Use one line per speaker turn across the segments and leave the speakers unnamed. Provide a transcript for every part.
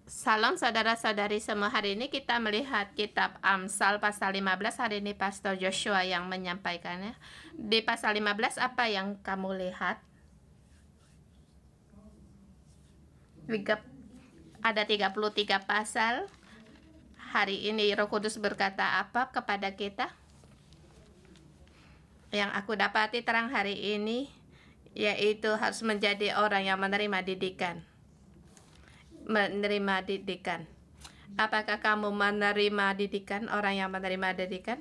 Salam saudara-saudari semua, hari ini kita melihat kitab Amsal pasal 15. Hari ini Pastor Joshua yang menyampaikannya. Di pasal 15 apa yang kamu lihat? Ada 33 pasal. Hari ini Roh Kudus berkata apa kepada kita? Yang aku dapati terang hari ini yaitu harus menjadi orang yang menerima didikan. Apakah kamu menerima didikan? Orang yang menerima didikan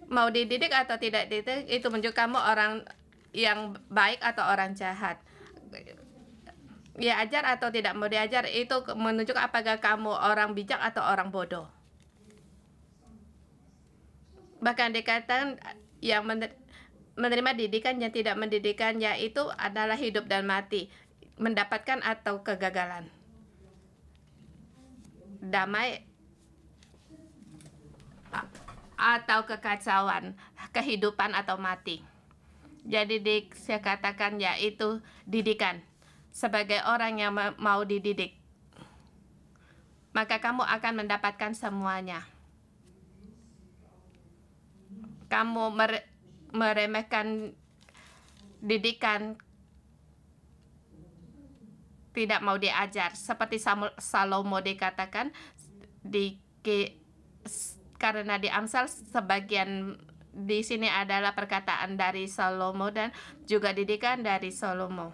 mau dididik atau tidak dididik, itu menunjuk kamu orang yang baik atau orang jahat. Ya, ajar atau tidak mau diajar, itu menunjuk apakah kamu orang bijak atau orang bodoh. Bahkan dikatakan yang menerima didikan, yang tidak mendidikan, yaitu adalah hidup dan mati, mendapatkan atau kegagalan, damai atau kekacauan, kehidupan atau mati. Jadi saya katakan yaitu didikan. Sebagai orang yang mau dididik, maka kamu akan mendapatkan semuanya. Kamu meremehkan didikan, tidak mau diajar, seperti Salomo dikatakan karena di Amsal sebagian di sini adalah perkataan dari Salomo dan juga didikan dari Salomo.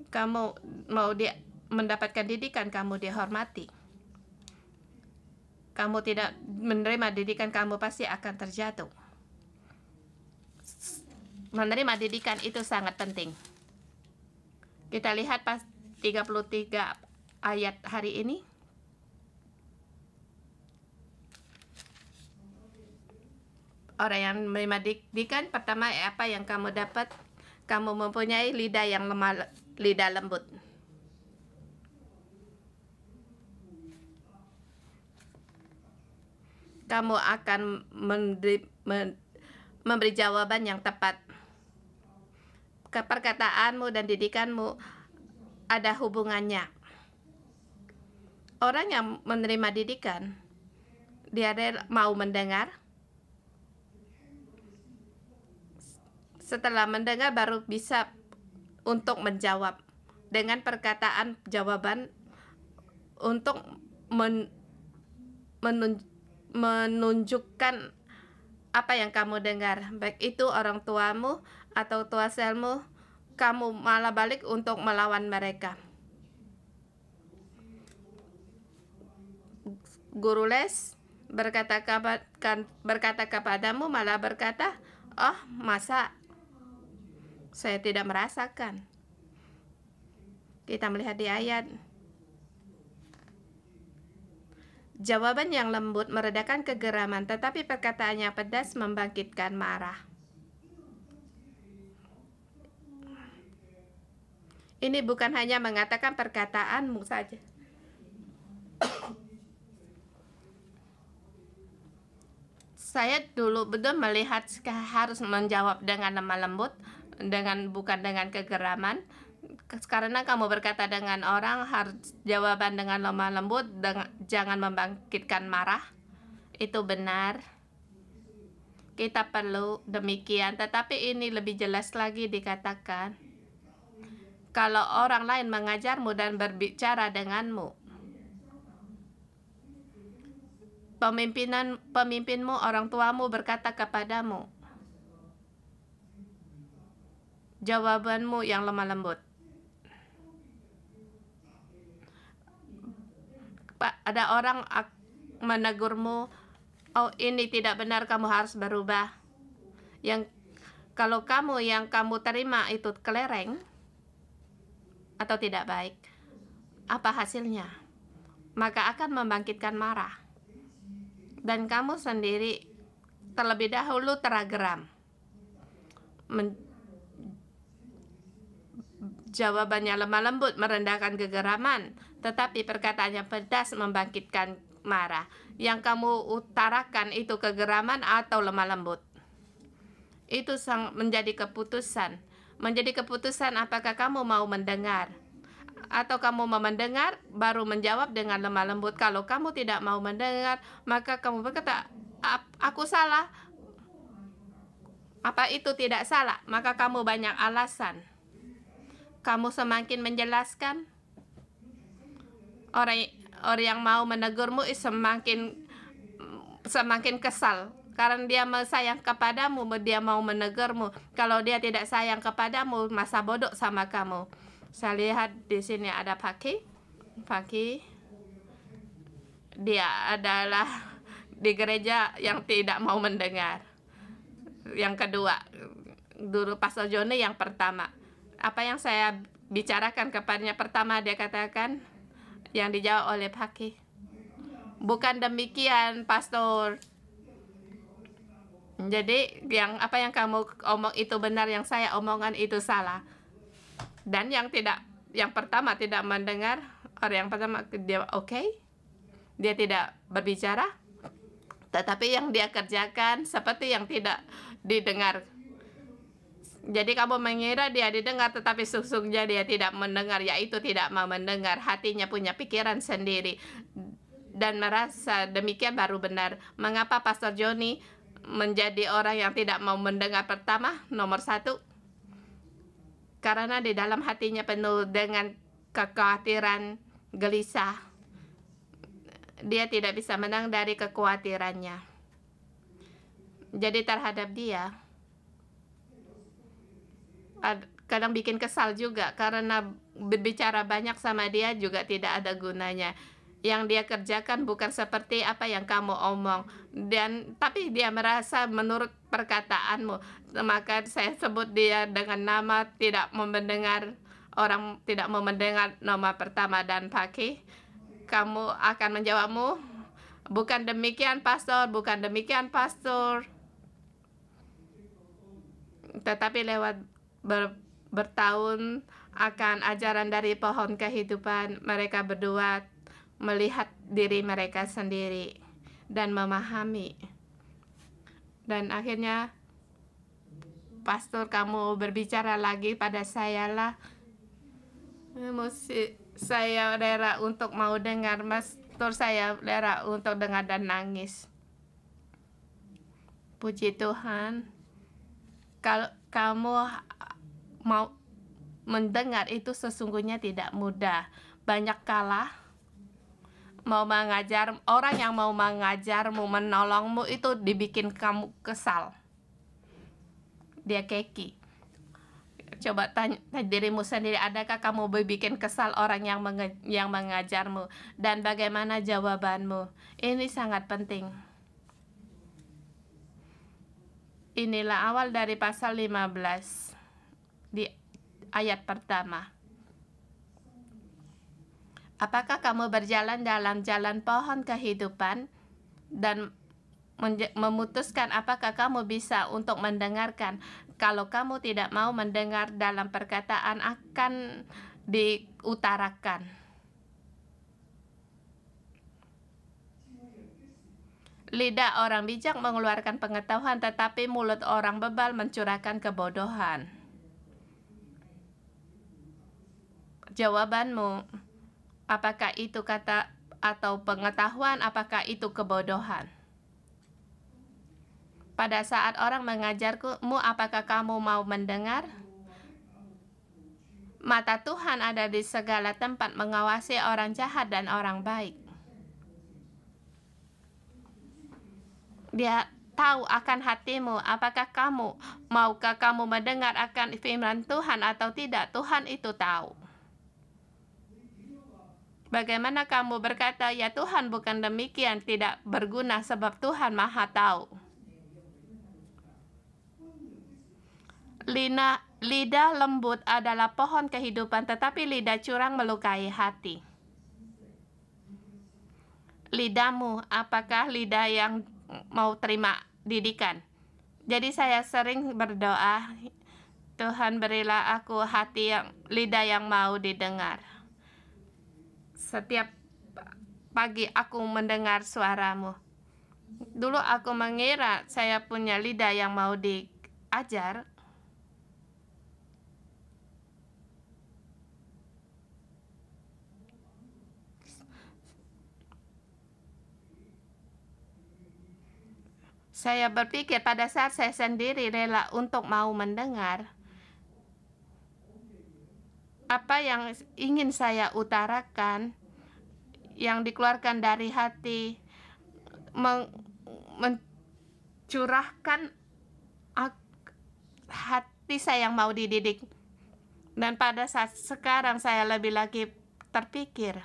Kamu mau mendapatkan didikan, kamu dihormati. Kamu tidak menerima didikan, kamu pasti akan terjatuh. Menerima didikan itu sangat penting. Kita lihat pas 33 ayat hari ini. Orang yang menerima didikan, pertama apa yang kamu dapat? Kamu mempunyai lidah yang lidah lembut. Kamu akan memberi jawaban yang tepat. Perkataanmu dan didikanmu ada hubungannya. Orang yang menerima didikan, dia mau mendengar. Setelah mendengar baru bisa untuk menjawab dengan perkataan jawaban untuk menunjukkan apa yang kamu dengar, baik itu orang tuamu atau tua selmu, kamu malah balik untuk melawan mereka. Guru les berkata kepadamu, malah berkata, "Oh, masa saya tidak merasakan." Kita melihat di ayat, jawaban yang lembut meredakan kegeraman, tetapi perkataan yang pedas membangkitkan marah. Ini bukan hanya mengatakan perkataanmu saja. Saya dulu betul melihat harus menjawab dengan lemah lembut, bukan dengan kegeraman. Karena kamu berkata dengan orang, harus jawaban dengan lemah lembut, jangan membangkitkan marah. Itu benar. Kita perlu demikian, tetapi ini lebih jelas lagi dikatakan, kalau orang lain mengajarmu dan berbicara denganmu, pemimpinmu, orang tuamu berkata kepadamu, jawabanmu yang lemah lembut. Ada orang menegurmu, "Oh, ini tidak benar, kamu harus berubah." Kalau yang kamu terima itu kelereng atau tidak baik, apa hasilnya? Maka akan membangkitkan marah. Dan kamu sendiri terlebih dahulu tergeram. Jawabannya lemah lembut merendahkan kegeraman, tetapi perkataannya pedas membangkitkan marah. Yang kamu utarakan itu kegeraman atau lemah lembut? Itu menjadi keputusan. Menjadi keputusan apakah kamu mau mendengar. Atau kamu mau mendengar, baru menjawab dengan lemah lembut. Kalau kamu tidak mau mendengar, maka kamu berkata, aku salah. Apa itu tidak salah? Maka kamu banyak alasan. Kamu semakin menjelaskan, orang yang mau menegurmu semakin kesal. Karena dia sayang kepadamu, dia mau menegurmu. Kalau dia tidak sayang kepadamu, masa bodoh sama kamu. Saya lihat di sini ada Paki. Dia adalah di gereja yang tidak mau mendengar. Yang kedua, dulu Pastor Joni yang pertama. Apa yang saya bicarakan kepadanya pertama, dia katakan, yang dijawab oleh Paki, bukan demikian, Pastor. Jadi apa yang kamu omong itu benar, yang saya omongan itu salah. Dan yang pertama tidak mendengar, orang yang pertama dia oke, dia tidak berbicara, tetapi yang dia kerjakan seperti yang tidak didengar. Jadi kamu mengira dia didengar, tetapi sesungguhnya dia tidak mendengar, yaitu tidak mau mendengar. Hatinya punya pikiran sendiri dan merasa demikian baru benar. Mengapa Pastor Joni menjadi orang yang tidak mau mendengar pertama? Nomor satu, karena di dalam hatinya penuh dengan kekhawatiran, gelisah. Dia tidak bisa menang dari kekhawatirannya. Jadi terhadap dia, kadang bikin kesal juga, karena berbicara banyak sama dia juga tidak ada gunanya. Yang dia kerjakan bukan seperti apa yang kamu omong, tapi dia merasa menurut perkataanmu. Maka saya sebut dia dengan nama tidak mau mendengar. Orang tidak mau mendengar nomor pertama. Dan Paki, kamu akan menjawabmu, bukan demikian, Pastor, bukan demikian, Pastor. Tetapi lewat bertahun akan ajaran dari pohon kehidupan, mereka berdua melihat diri mereka sendiri dan memahami. Dan akhirnya, Pastor, kamu berbicara lagi pada saya lah. Saya rela untuk mau dengar, Pastor, saya rela untuk dengar dan nangis. Puji Tuhan. Kalau kamu mau mendengar, itu sesungguhnya tidak mudah. Banyak kala mau mengajar, orang yang mau mengajarmu, menolongmu itu dibikin kamu kesal. Dia keki. Coba tanya dirimu sendiri, adakah kamu bikin kesal orang yang mengajarmu? Dan bagaimana jawabanmu? Ini sangat penting. Inilah awal dari pasal 15 di ayat pertama. Apakah kamu berjalan dalam jalan pohon kehidupan dan memutuskan apakah kamu bisa untuk mendengarkan? Kalau kamu tidak mau mendengar, dalam perkataan akan diutarakan. Lidah orang bijak mengeluarkan pengetahuan, tetapi mulut orang bebal mencurahkan kebodohan. Jawabanmu, apakah itu kata atau pengetahuan, apakah itu kebodohan? Pada saat orang mengajarmu, apakah kamu mau mendengar? Mata Tuhan ada di segala tempat, mengawasi orang jahat dan orang baik. Dia tahu akan hatimu, apakah maukah kamu mendengar akan firman Tuhan atau tidak? Tuhan itu tahu. Bagaimana kamu berkata, ya Tuhan, bukan demikian, tidak berguna sebab Tuhan Maha tahu. Lidah lembut adalah pohon kehidupan, tetapi lidah curang melukai hati. Lidahmu, apakah lidah yang mau terima didikan? Jadi saya sering berdoa, Tuhan berilah aku lidah yang mau didengar. Setiap pagi aku mendengar suaramu. Dulu aku mengira saya punya lidah yang mau ajar, saya berpikir pada saat saya sendiri rela untuk mau mendengar apa yang ingin saya utarakan, yang dikeluarkan dari hati, mencurahkan hati saya yang mau dididik. Dan pada saat sekarang saya lebih lagi terpikir,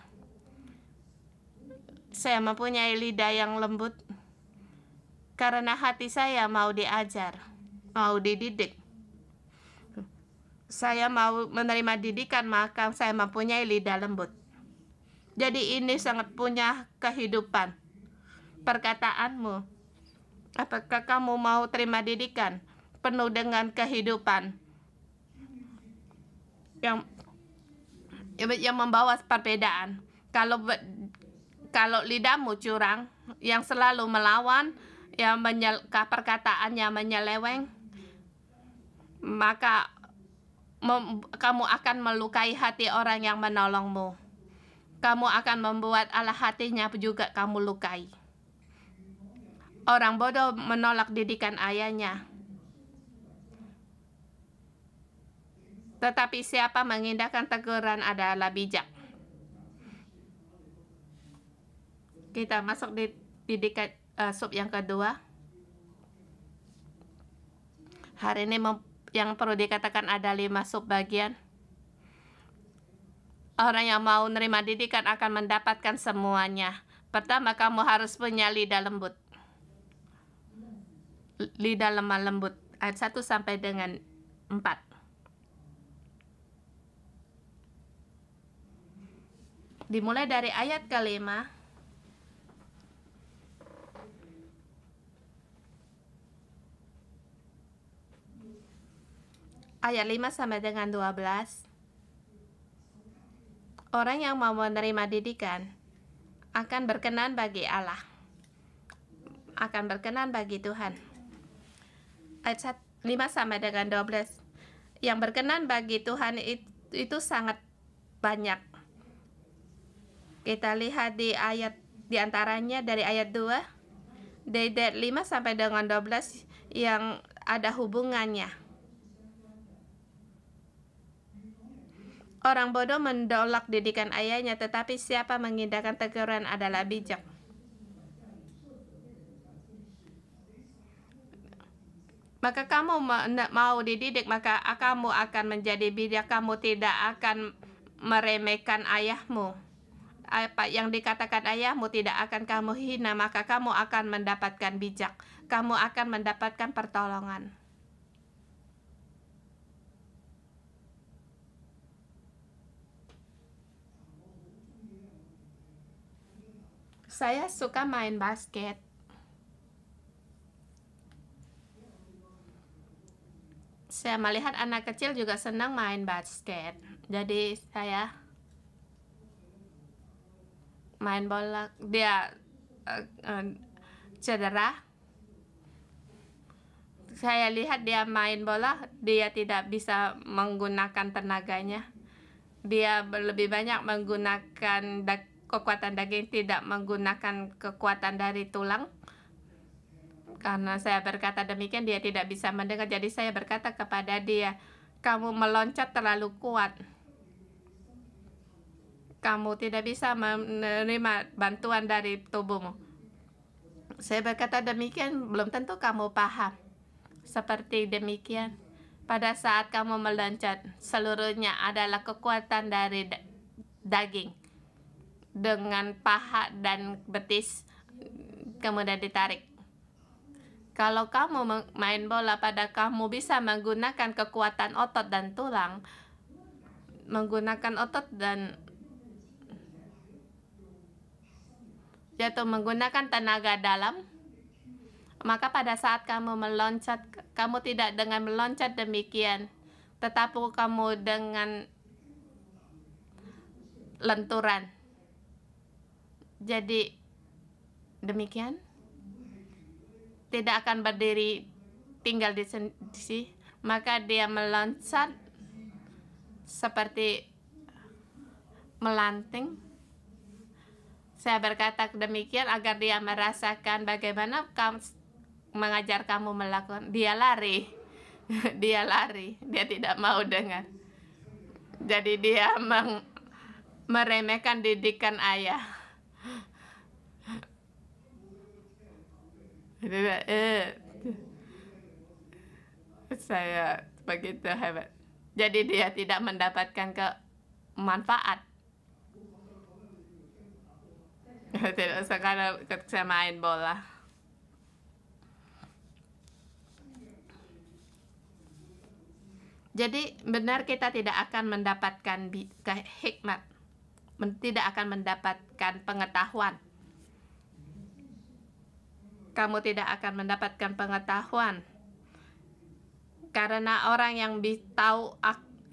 saya mempunyai lidah yang lembut karena hati saya mau diajar, mau dididik. Saya mau menerima didikan, maka saya mempunyai lidah lembut. Jadi ini sangat punya kehidupan. Perkataanmu, apakah kamu mau terima didikan penuh dengan kehidupan yang membawa perbedaan? Kalau lidahmu curang, yang selalu melawan, yang perkataannya menyeleweng, maka kamu akan melukai hati orang yang menolongmu. Kamu akan membuat Allah hatinya juga kamu lukai. Orang bodoh menolak didikan ayahnya, tetapi siapa mengindahkan teguran adalah bijak. Kita masuk di didikan sub yang kedua. Hari ini yang perlu dikatakan ada 5 sub bagian. Orang yang mau menerima didikan akan mendapatkan semuanya. Pertama, kamu harus punya lidah lembut. Lidah lemah lembut. Ayat 1 sampai dengan 4. Dimulai dari ayat kelima. Ayat 5 sampai dengan 12. Orang yang mau menerima didikan akan berkenan bagi Allah, akan berkenan bagi Tuhan. Ayat 5 sampai dengan 12. Yang berkenan bagi Tuhan itu sangat banyak. Kita lihat di antaranya dari ayat 2, dari 5 sampai dengan 12 yang ada hubungannya. Orang bodoh menolak didikan ayahnya, tetapi siapa mengindahkan teguran adalah bijak. Maka kamu mau dididik, maka kamu akan menjadi bijak. Kamu tidak akan meremehkan ayahmu. Apa yang dikatakan ayahmu tidak akan kamu hina, maka kamu akan mendapatkan bijak. Kamu akan mendapatkan pertolongan. Saya suka main basket. Saya melihat anak kecil juga senang main basket. Jadi saya main bola, dia cedera. Saya lihat dia main bola, dia tidak bisa menggunakan tenaganya. Dia lebih banyak menggunakan kekuatan daging, tidak menggunakan kekuatan dari tulang. Karena saya berkata demikian, dia tidak bisa mendengar. Jadi saya berkata kepada dia, kamu meloncat terlalu kuat. Kamu tidak bisa menerima bantuan dari tubuhmu. Saya berkata demikian, belum tentu kamu paham. Seperti demikian, pada saat kamu meloncat, seluruhnya adalah kekuatan dari daging. Dengan paha dan betis, kemudian ditarik. Kalau kamu main bola, pada kamu bisa menggunakan kekuatan otot dan tulang, menggunakan otot dan yaitu menggunakan tenaga dalam. Maka pada saat kamu meloncat, kamu tidak dengan meloncat demikian, tetapi kamu dengan lenturan. Jadi demikian, tidak akan berdiri tinggal di sini, maka dia meloncat seperti melanting. Saya berkata demikian agar dia merasakan bagaimana kamu mengajar kamu melakukan. Dia lari. Dia lari, dia tidak mau dengar. Jadi dia meremehkan didikan ayah. Saya begitu hebat. Jadi dia tidak mendapatkan manfaat. Tidak, sekarang saya main bola. Jadi benar kita tidak akan mendapatkan hikmat, tidak akan mendapatkan pengetahuan. Kamu tidak akan mendapatkan pengetahuan karena orang yang tahu,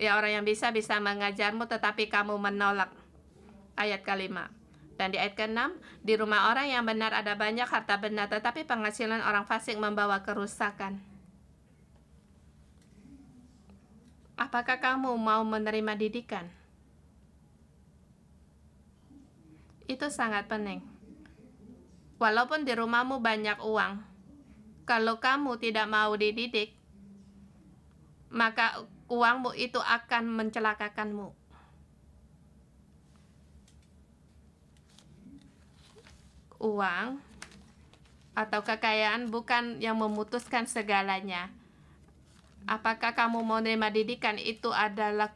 ya orang yang bisa mengajarmu, tetapi kamu menolak. Ayat ke-5. Dan di ayat ke-6, di rumah orang yang benar ada banyak harta benda, tetapi penghasilan orang fasik membawa kerusakan. Apakah kamu mau menerima didikan? Itu sangat penting. Walaupun di rumahmu banyak uang, kalau kamu tidak mau dididik, maka uangmu itu akan mencelakakanmu. Uang atau kekayaan bukan yang memutuskan segalanya. Apakah kamu mau menerima didikan? Itu adalah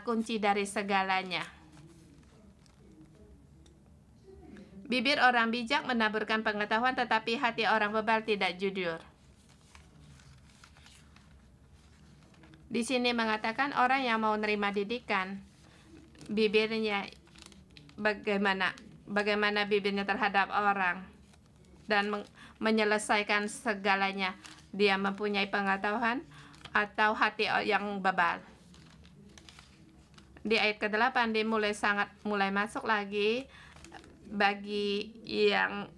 kunci dari segalanya. Bibir orang bijak menaburkan pengetahuan, tetapi hati orang bebal tidak jujur. Di sini mengatakan orang yang mau menerima didikan, bibirnya bagaimana bibirnya terhadap orang dan menyelesaikan segalanya. Dia mempunyai pengetahuan atau hati yang bebal. Di ayat ke-8 mulai masuk lagi bagi yang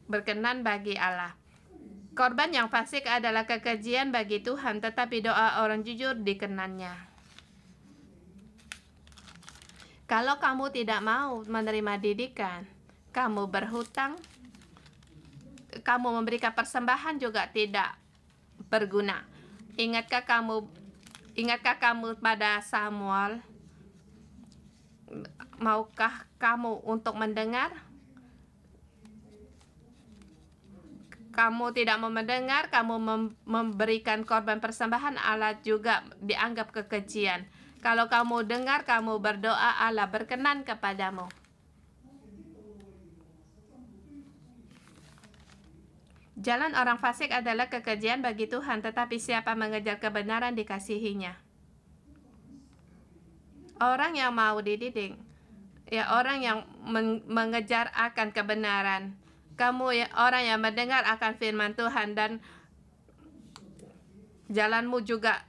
berkenan bagi Allah. Korban yang fasik adalah kekejian bagi Tuhan, tetapi doa orang jujur dikenannya. Kalau kamu tidak mau menerima didikan, kamu berhutang, kamu memberikan persembahan juga tidak berguna. Ingatkah kamu pada Samuel? Maukah kamu untuk mendengar? Kamu tidak mau mendengar, kamu memberikan korban persembahan, Allah juga dianggap kekejian. Kalau kamu dengar, kamu berdoa, Allah berkenan kepadamu. Jalan orang fasik adalah kekejian bagi Tuhan, tetapi siapa mengejar kebenaran dikasihinya. Orang yang mau dididik, ya orang yang mengejar akan kebenaran. Kamu ya orang yang mendengar akan firman Tuhan dan jalanmu juga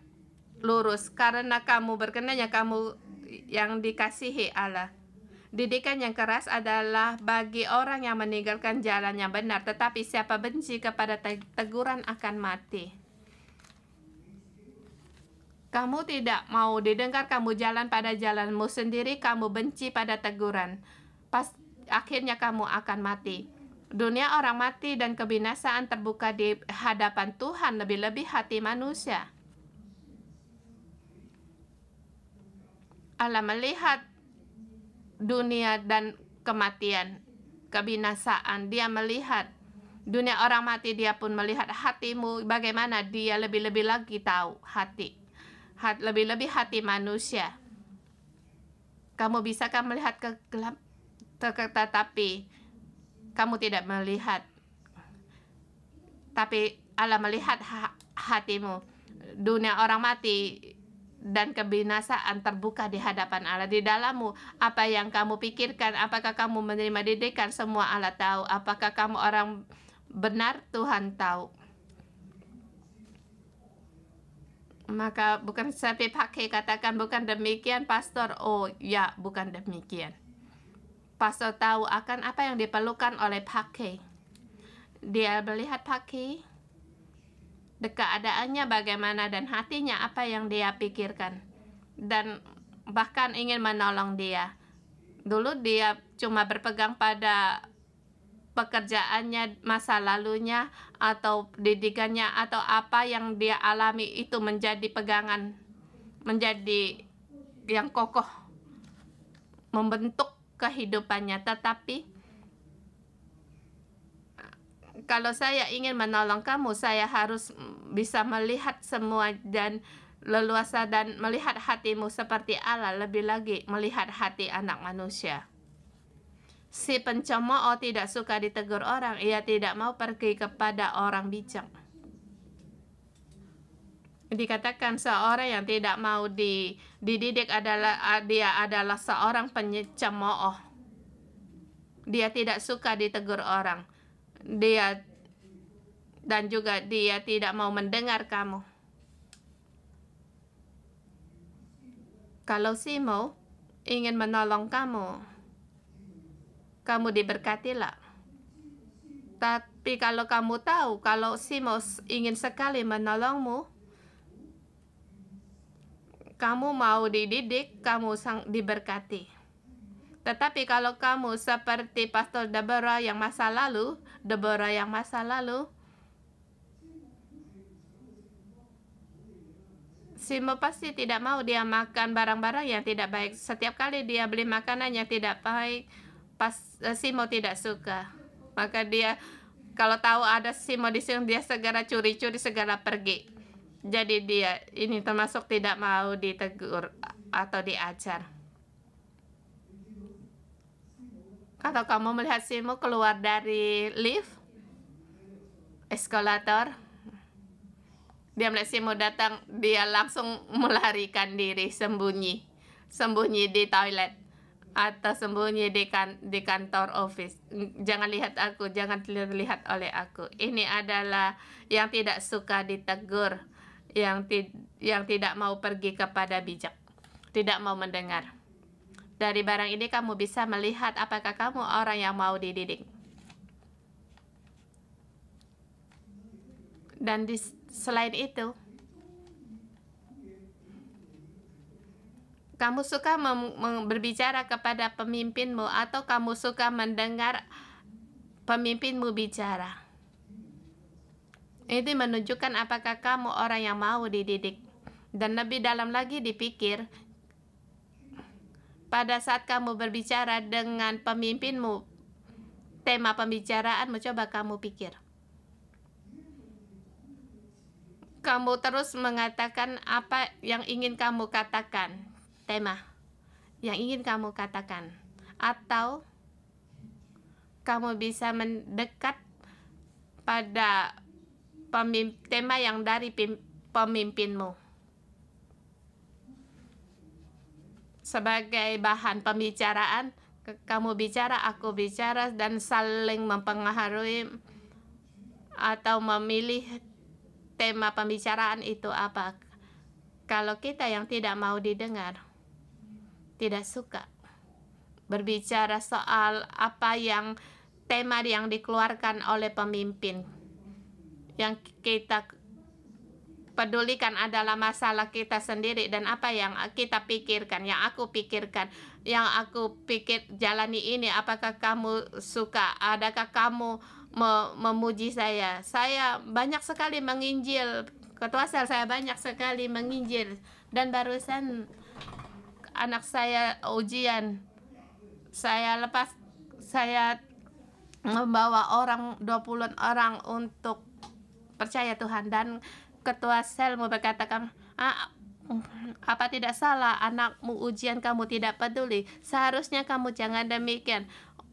lurus karena kamu berkenannya, kamu yang dikasihi Allah. Didikan yang keras adalah bagi orang yang meninggalkan jalan yang benar, tetapi siapa benci kepada teguran akan mati. Kamu tidak mau didengar, kamu jalan pada jalanmu sendiri, kamu benci pada teguran. Akhirnya kamu akan mati. Dunia orang mati dan kebinasaan terbuka di hadapan Tuhan, lebih-lebih hati manusia. Allah melihat dunia dan kematian, kebinasaan. Dia melihat dunia orang mati, dia pun melihat hatimu, bagaimana dia lebih-lebih lagi tahu lebih-lebih hati manusia. Kamu bisakah melihat kegelap, tetapi kamu tidak melihat. Tapi Allah melihat hatimu. Dunia orang mati dan kebinasaan terbuka di hadapan Allah. Di dalammu, apa yang kamu pikirkan, apakah kamu menerima didikan, semua Allah tahu. Apakah kamu orang benar, Tuhan tahu. Maka bukan seperti pakai katakan bukan demikian, pastor. Oh ya, bukan demikian. pastor tahu akan apa yang diperlukan oleh Paki. Dia melihat Paki, keadaannya bagaimana dan hatinya apa yang dia pikirkan, dan bahkan ingin menolong dia. Dulu dia cuma berpegang pada pekerjaannya, masa lalunya, atau didikannya, atau apa yang dia alami itu menjadi pegangan, menjadi yang kokoh, membentuk kehidupannya. Tetapi kalau saya ingin menolong kamu, saya harus bisa melihat semua dan leluasa dan melihat hatimu seperti Allah, lebih lagi melihat hati anak manusia. Si pencemooh tidak suka ditegur orang, ia tidak mau pergi kepada orang bijak. Dikatakan seorang yang tidak mau dididik dia adalah seorang pencemooh. Dia tidak suka ditegur orang. Dan juga dia tidak mau mendengar kamu. Kalau Simo ingin menolong kamu, kamu diberkatilah. Tapi kalau kamu tahu kalau Simo ingin sekali menolongmu, kamu mau dididik, kamu diberkati. Tetapi kalau kamu seperti Pastor Deborah yang masa lalu, Simo pasti tidak mau dia makan barang-barang yang tidak baik. Setiap kali dia beli makanan yang tidak baik, Simo tidak suka. Maka dia kalau tahu ada Simo di sini, dia segera curi-curi, segera pergi. Jadi dia ini termasuk tidak mau ditegur atau diajar. Kalau kamu melihat Simo keluar dari lift, eskalator, dia melihat Simo datang, dia langsung melarikan diri, sembunyi di toilet atau sembunyi di kantor office. Jangan lihat aku, jangan lihat oleh aku. Ini adalah yang tidak suka ditegur, yang tidak mau pergi kepada bijak, tidak mau mendengar. Dari barang ini kamu bisa melihat apakah kamu orang yang mau dididik. Dan selain itu, kamu suka berbicara kepada pemimpinmu atau kamu suka mendengar pemimpinmu bicara. Itu menunjukkan apakah kamu orang yang mau dididik. Dan lebih dalam lagi dipikir, pada saat kamu berbicara dengan pemimpinmu, tema pembicaraanmu, coba kamu pikir. Kamu terus mengatakan apa yang ingin kamu katakan, tema yang ingin kamu katakan, atau kamu bisa mendekat pada tema yang dari pemimpinmu sebagai bahan pembicaraan. Kamu bicara, aku bicara, dan saling mempengaruhi atau memilih tema pembicaraan itu apa. Kalau kita yang tidak mau didengar, tidak suka berbicara soal apa yang tema yang dikeluarkan oleh pemimpin, yang kita pedulikan adalah masalah kita sendiri dan apa yang kita pikirkan, yang aku pikirkan, yang aku pikir jalani ini. Apakah kamu suka? Adakah kamu memuji saya? Saya banyak sekali menginjil, ketua sel saya banyak sekali menginjil, dan barusan anak saya ujian. Saya membawa 20 orang untuk percaya Tuhan, dan ketua sel mau berkatakan, apa tidak salah anakmu ujian kamu tidak peduli? Seharusnya kamu jangan demikian.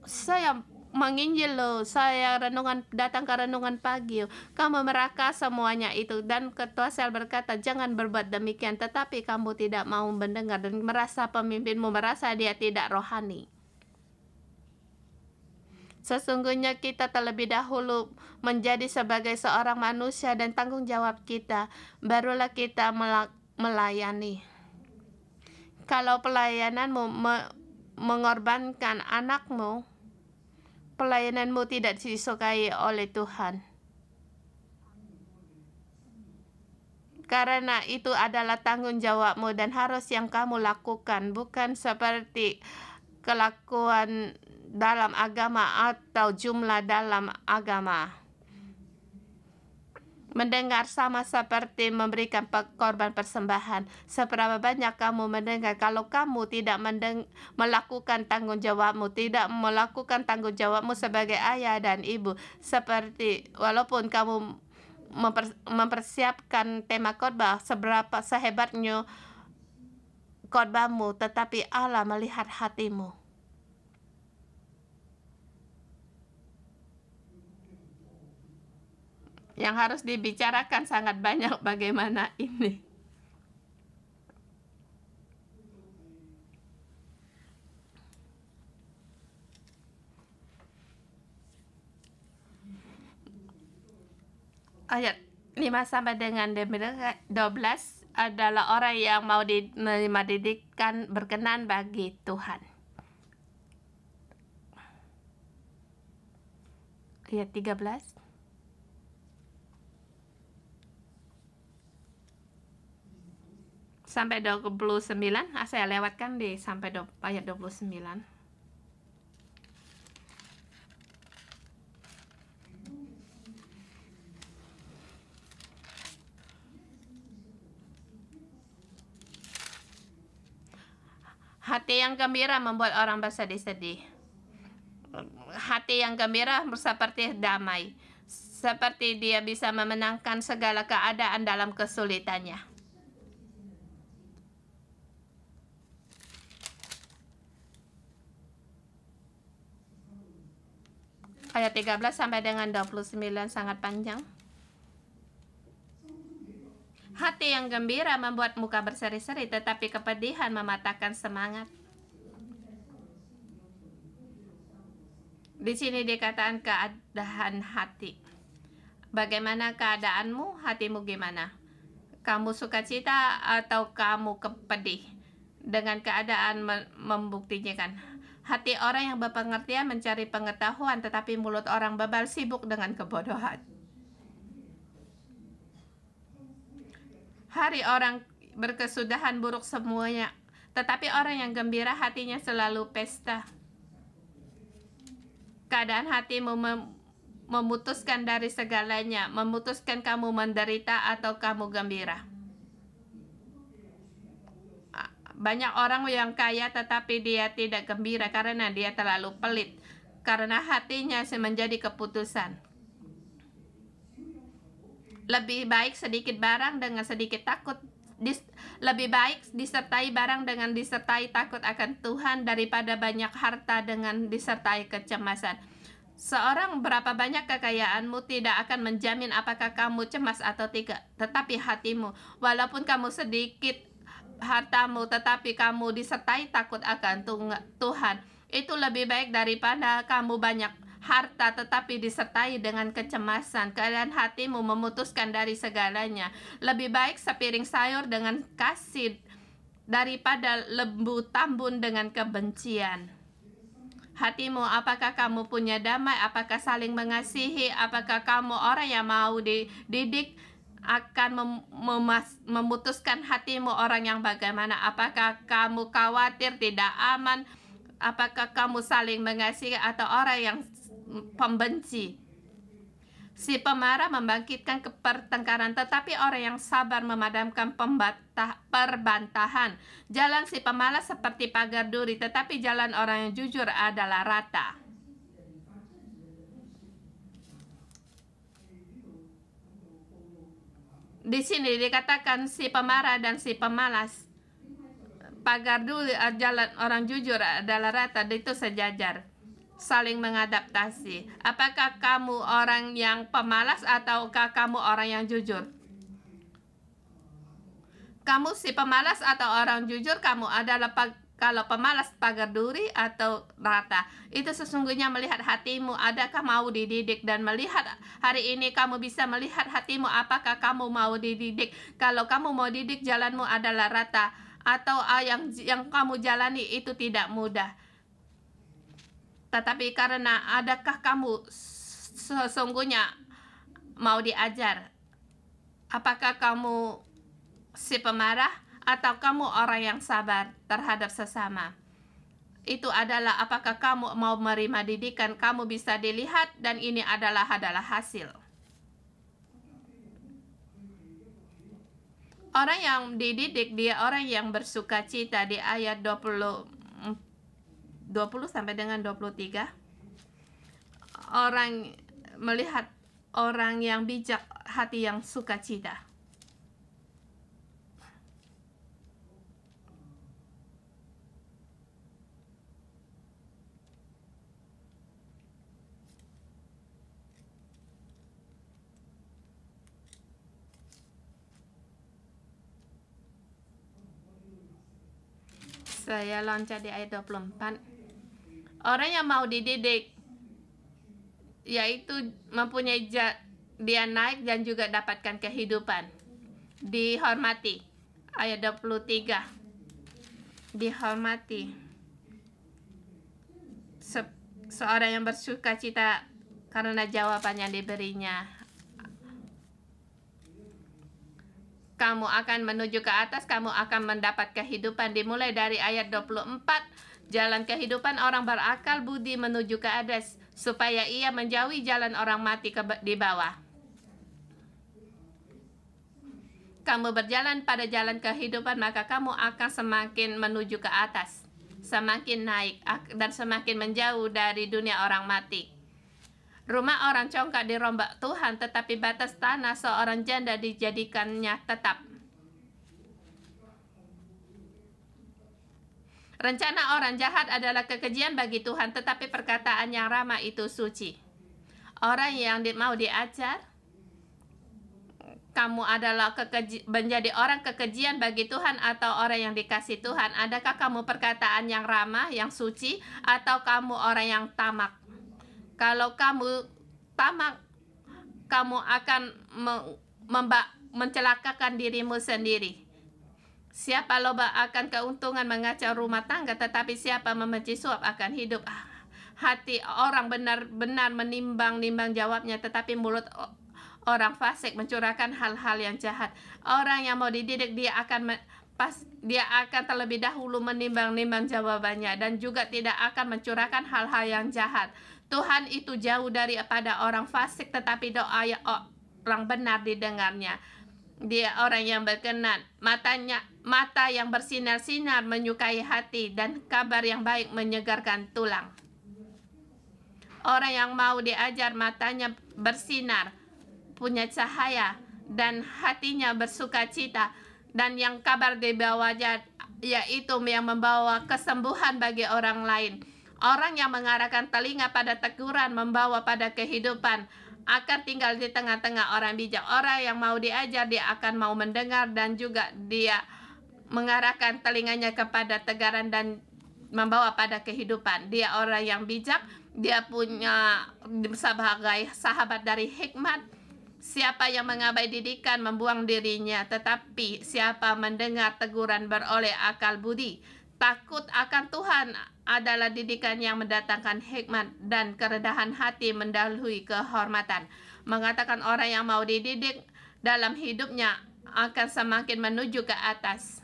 Saya menginjil loh, saya datang ke renungan pagi, kamu meraka semuanya itu. Dan ketua sel berkata, jangan berbuat demikian. Tetapi kamu tidak mau mendengar dan merasa pemimpinmu merasa dia tidak rohani. Sesungguhnya kita terlebih dahulu menjadi sebagai seorang manusia, dan tanggung jawab kita, barulah kita melayani. Kalau pelayananmu mengorbankan anakmu, pelayananmu tidak disukai oleh Tuhan. Karena itu adalah tanggung jawabmu dan harus yang kamu lakukan, bukan seperti kelakuan dalam agama atau jumlah dalam agama. Mendengar sama seperti memberikan korban persembahan. Seberapa banyak kamu mendengar kalau kamu tidak melakukan tanggung jawabmu, tidak melakukan tanggung jawabmu sebagai ayah dan ibu, seperti walaupun kamu mempersiapkan tema khotbah, seberapa sehebatnya khotbahmu, tetapi Allah melihat hatimu. Yang harus dibicarakan sangat banyak bagaimana ini. Ayat 5 sampai dengan 12 adalah orang yang mau menerima didikan berkenan bagi Tuhan. Ayat 13. Sampai 29, saya lewatkan di sampai ayat 29. Hati yang gembira membuat orang bersedih-sedih. Hati yang gembira seperti damai, seperti dia bisa memenangkan segala keadaan dalam kesulitannya. Ayat 13 sampai dengan 29 sangat panjang. Hati yang gembira membuat muka berseri-seri, tetapi kepedihan mematahkan semangat. Di sini dikatakan keadaan hati. Bagaimana keadaanmu? Hatimu gimana? Kamu sukacita atau kamu pedih? Dengan keadaan membuktinya kan. Hati orang yang berpengertian mencari pengetahuan, tetapi mulut orang bebal sibuk dengan kebodohan. Hari orang berkesudahan buruk semuanya, tetapi orang yang gembira hatinya selalu pesta. Keadaan hatimu memutuskan dari segalanya, memutuskan kamu menderita atau kamu gembira. Banyak orang yang kaya tetapi dia tidak gembira karena dia terlalu pelit, karena hatinya menjadi keputusan. Lebih baik sedikit barang dengan sedikit takut, lebih baik disertai barang dengan disertai takut akan Tuhan daripada banyak harta dengan disertai kecemasan. Seorang berapa banyak kekayaanmu tidak akan menjamin apakah kamu cemas atau tidak, tetapi hatimu, walaupun kamu sedikit hartamu tetapi kamu disertai takut akan Tuhan, itu lebih baik daripada kamu banyak harta tetapi disertai dengan kecemasan. Keadaan hatimu memutuskan dari segalanya. Lebih baik sepiring sayur dengan kasih daripada lembu tambun dengan kebencian. Hatimu, apakah kamu punya damai? Apakah saling mengasihi? Apakah kamu orang yang mau dididik? Akan memutuskan hatimu orang yang bagaimana? Apakah kamu khawatir tidak aman? Apakah kamu saling mengasihi atau orang yang pembenci? Si pemarah membangkitkan pertengkaran, tetapi orang yang sabar memadamkan perbantahan. Jalan si pemalas seperti pagar duri, tetapi jalan orang yang jujur adalah rata. Di sini dikatakan si pemarah dan si pemalas. Pagar dulu, jalan orang jujur adalah rata, itu sejajar, saling mengadaptasi. Apakah kamu orang yang pemalas ataukah kamu orang yang jujur? Kamu si pemalas atau orang jujur? Kamu adalah kalau pemalas pagar duri atau rata? Itu sesungguhnya melihat hatimu. Adakah mau dididik? Dan melihat hari ini kamu bisa melihat hatimu. Apakah kamu mau dididik? Kalau kamu mau didik, jalanmu adalah rata, atau yang kamu jalani itu tidak mudah. Tetapi karena adakah kamu sesungguhnya mau diajar? Apakah kamu si pemarah atau kamu orang yang sabar terhadap sesama? Itu adalah apakah kamu mau menerima didikan, kamu bisa dilihat, dan ini adalah hasil. Orang yang dididik, dia orang yang bersuka cita di ayat 20 sampai dengan 23. Orang melihat orang yang bijak, hati yang sukacita. Saya loncat di ayat 24. Orang yang mau dididik, yaitu mempunyai dia naik dan juga dapatkan kehidupan. Dihormati. Ayat 23. Dihormati. Seorang yang bersuka cita karena jawaban yang diberinya. Kamu akan menuju ke atas, kamu akan mendapat kehidupan. Dimulai dari ayat 24. Jalan kehidupan orang berakal budi menuju ke atas, supaya ia menjauhi jalan orang mati di bawah. Kamu berjalan pada jalan kehidupan, maka kamu akan semakin menuju ke atas, semakin naik, dan semakin menjauh dari dunia orang mati. Rumah orang congkak dirombak Tuhan, tetapi batas tanah seorang janda dijadikannya tetap. Rencana orang jahat adalah kekejian bagi Tuhan, tetapi perkataan yang ramah itu suci. Orang yang mau diajar, kamu adalah menjadi orang kekejian bagi Tuhan atau orang yang dikasih Tuhan. Adakah kamu perkataan yang ramah, yang suci, atau kamu orang yang tamak? Kalau kamu tamak, kamu akan mencelakakan dirimu sendiri. Siapa loba akan keuntungan mengacau rumah tangga, tetapi siapa membenci suap akan hidup. Hati orang benar-benar menimbang-nimbang jawabnya, tetapi mulut orang fasik mencurahkan hal-hal yang jahat. Orang yang mau dididik, dia akan terlebih dahulu menimbang-nimbang jawabannya, dan juga tidak akan mencurahkan hal-hal yang jahat. Tuhan itu jauh daripada orang fasik, tetapi doa orang benar didengarnya. Dia orang yang berkenan, mata yang bersinar-sinar menyukai hati, dan kabar yang baik menyegarkan tulang. Orang yang mau diajar, matanya bersinar, punya cahaya, dan hatinya bersuka cita, dan yang kabar di bawahnya yaitu yang membawa kesembuhan bagi orang lain. Orang yang mengarahkan telinga pada teguran membawa pada kehidupan, akan tinggal di tengah-tengah orang bijak. Orang yang mau diajar, dia akan mau mendengar, dan juga dia mengarahkan telinganya kepada tegaran dan membawa pada kehidupan. Dia orang yang bijak, dia punya sebagai sahabat dari hikmat. Siapa yang mengabai didikan membuang dirinya, tetapi siapa mendengar teguran beroleh akal budi. Takut akan Tuhan adalah didikan yang mendatangkan hikmat, dan kerendahan hati mendahului kehormatan. Mengatakan orang yang mau dididik dalam hidupnya akan semakin menuju ke atas,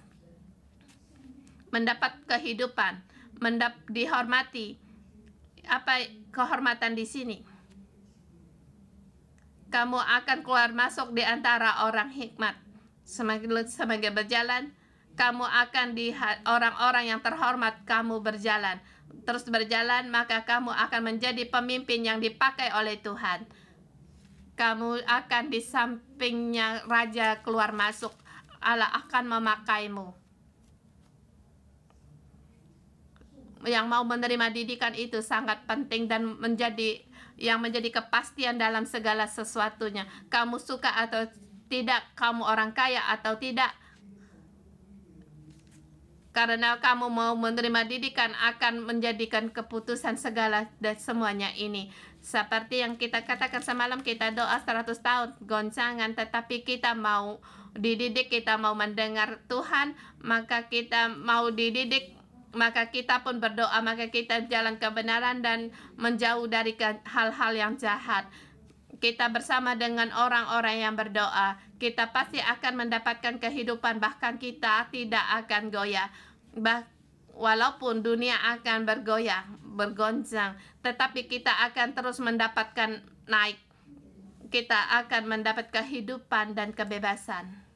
mendapat kehidupan, dihormati. Apa kehormatan di sini? Kamu akan keluar masuk di antara orang hikmat. Semakin berjalan, kamu akan di orang-orang yang terhormat. Kamu berjalan, terus berjalan, maka kamu akan menjadi pemimpin yang dipakai oleh Tuhan. Kamu akan di sampingnya raja keluar masuk. Allah akan memakaimu. Yang mau menerima didikan itu sangat penting, dan menjadi kepastian dalam segala sesuatunya. Kamu suka atau tidak, kamu orang kaya atau tidak, karena kamu mau menerima didikan akan menjadikan keputusan segala dan semuanya ini. Seperti yang kita katakan semalam, kita doa 100 tahun goncangan, tetapi kita mau dididik, kita mau mendengar Tuhan, maka kita mau dididik maka kita pun berdoa, maka kita jalan kebenaran dan menjauh dari hal-hal yang jahat. Kita bersama dengan orang-orang yang berdoa, kita pasti akan mendapatkan kehidupan, bahkan kita tidak akan goyah. Walaupun dunia akan bergoyah, bergoncang, tetapi kita akan terus mendapatkan naik. Kita akan mendapat kehidupan dan kebebasan.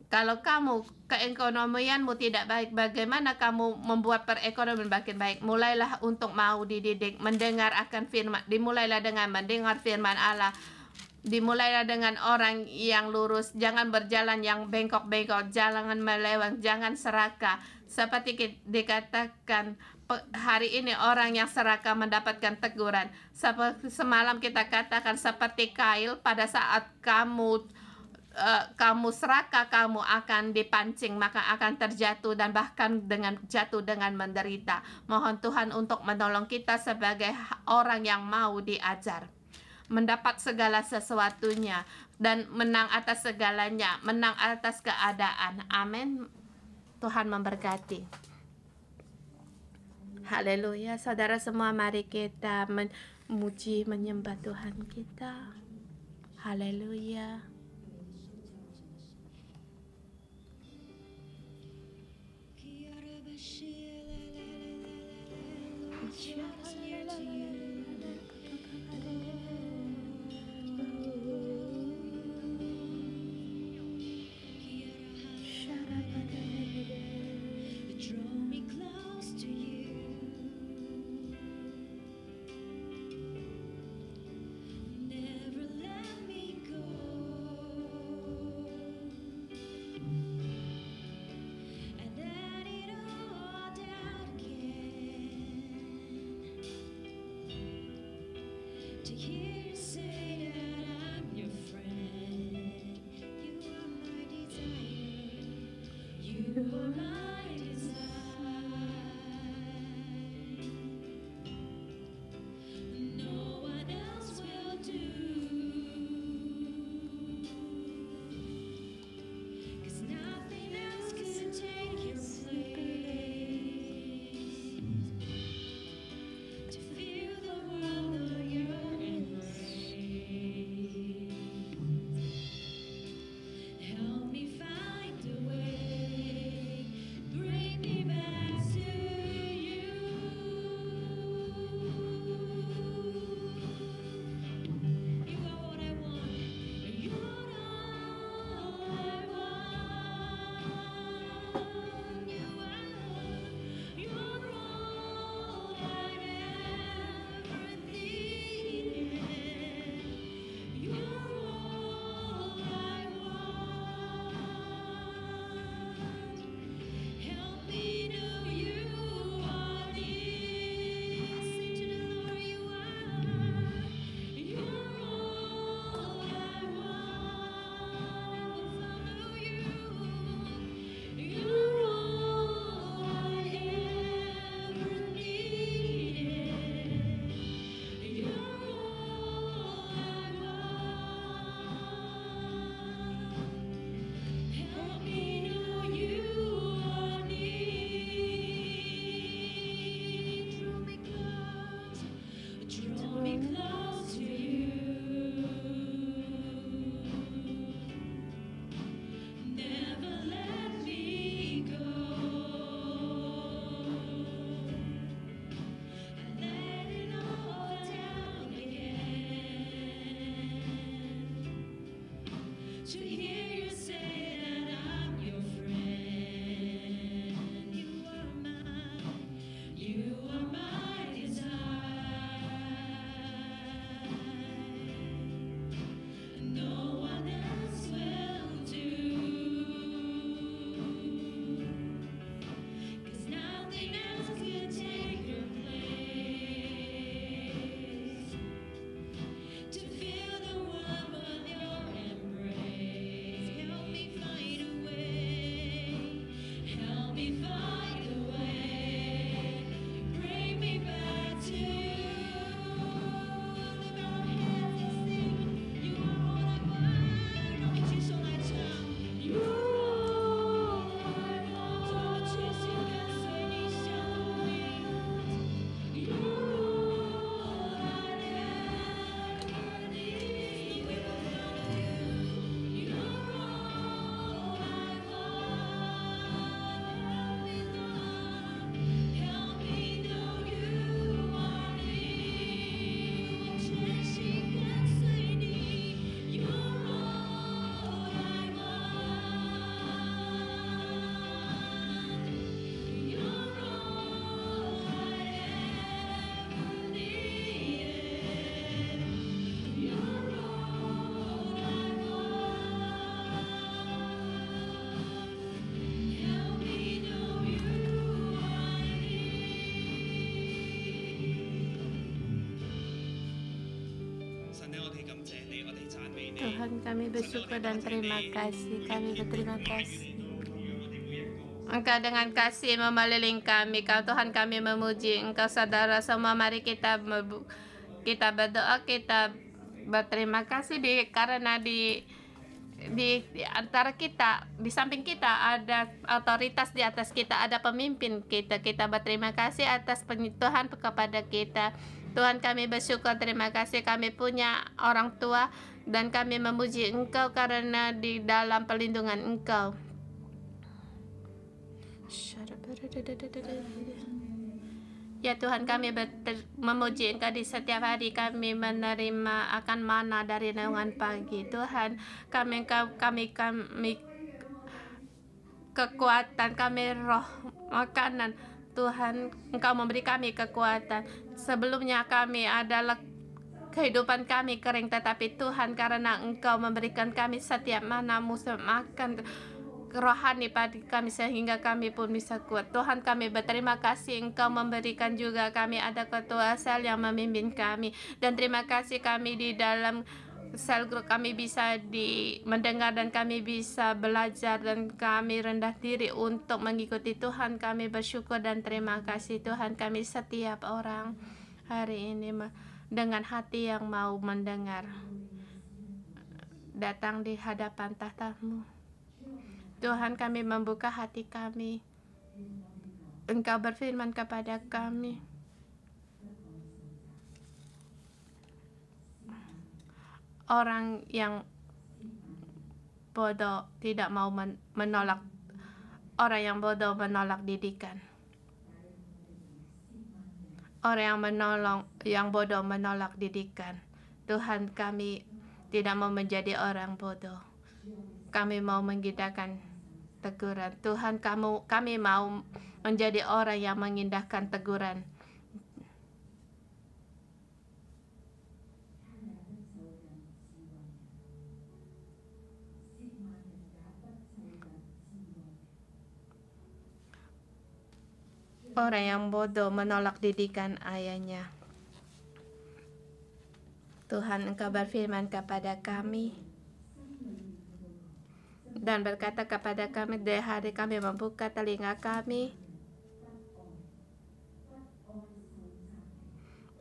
Kalau kamu, keekonomianmu tidak baik, bagaimana kamu membuat perekonomian makin baik? Mulailah untuk mau dididik, mendengar akan firman. Dimulailah dengan mendengar firman Allah. Dimulailah dengan orang yang lurus, jangan berjalan yang bengkok-bengkok, jangan melewat, jangan serakah. Seperti dikatakan hari ini orang yang serakah mendapatkan teguran. Seperti semalam kita katakan seperti Kail, pada saat kamu serakah, kamu akan dipancing, maka akan terjatuh dan bahkan jatuh dengan menderita. Mohon Tuhan untuk menolong kita sebagai orang yang mau diajar, mendapat segala sesuatunya dan menang atas segalanya, menang atas keadaan. Amin. Tuhan memberkati. Haleluya. Saudara semua, mari kita memuji, menyembah Tuhan kita. Haleluya. Tuhan, kami bersyukur dan terima kasih. Kami berterima kasih. Engkau dengan kasih memeliling kami. Tuhan, kami memuji Engkau, saudara semua. Mari kita berdoa, kita berterima kasih karena di antara kita, di samping kita ada otoritas, di atas kita ada pemimpin kita. Kita berterima kasih atas penyentuhan kepada kita. Tuhan, kami bersyukur, terima kasih kami punya orang tua, dan kami memuji Engkau karena di dalam perlindungan Engkau. Ya Tuhan, kami memuji Engkau di setiap hari kami menerima akan mana dari renungan pagi. Tuhan, kami kekuatan, kami roh makanan. Tuhan, Engkau memberi kami kekuatan. Sebelumnya kami adalah kehidupan kami kering, tetapi Tuhan, karena Engkau memberikan kami setiap mana musim makan rohani pada kami sehingga kami pun bisa kuat. Tuhan, kami berterima kasih Engkau memberikan juga kami ada ketua sel yang memimpin kami, dan terima kasih kami di dalam sel grup kami bisa mendengar dan kami bisa belajar dan kami rendah diri untuk mengikuti Tuhan. Kami bersyukur dan terima kasih Tuhan. Kami setiap orang hari ini dengan hati yang mau mendengar datang di hadapan tahta-Mu. Tuhan, kami membuka hati kami. Engkau berfirman kepada kami, orang yang bodoh tidak mau menolak, orang yang bodoh menolak didikan. Orang yang bodoh menolak didikan. Tuhan, kami tidak mau menjadi orang bodoh. Kami mau mengindahkan teguran. Tuhan, kami mau menjadi orang yang mengindahkan teguran. Orang yang bodoh menolak didikan ayahnya. Tuhan, Engkau berfirman kepada kami dan berkata kepada kami di hari kami membuka telinga kami,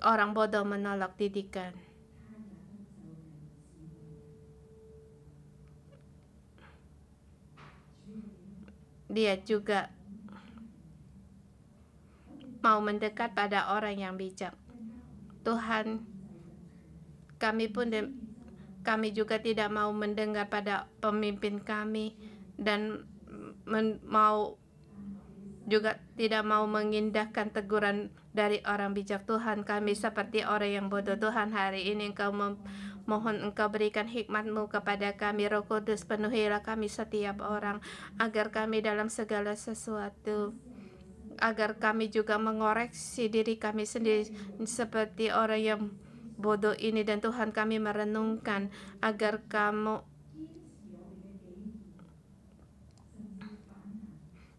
orang bodoh menolak didikan. Dia juga mau mendekat pada orang yang bijak. Tuhan, kami juga tidak mau mendengar pada pemimpin kami, dan tidak mau mengindahkan teguran dari orang bijak. Tuhan, kami seperti orang yang bodoh. Tuhan, hari ini Engkau mohon Engkau berikan hikmat-Mu kepada kami. Roh Kudus, penuhilah kami setiap orang, agar kami dalam segala sesuatu, agar kami juga mengoreksi diri kami sendiri seperti orang yang bodoh ini. Dan Tuhan, kami merenungkan agar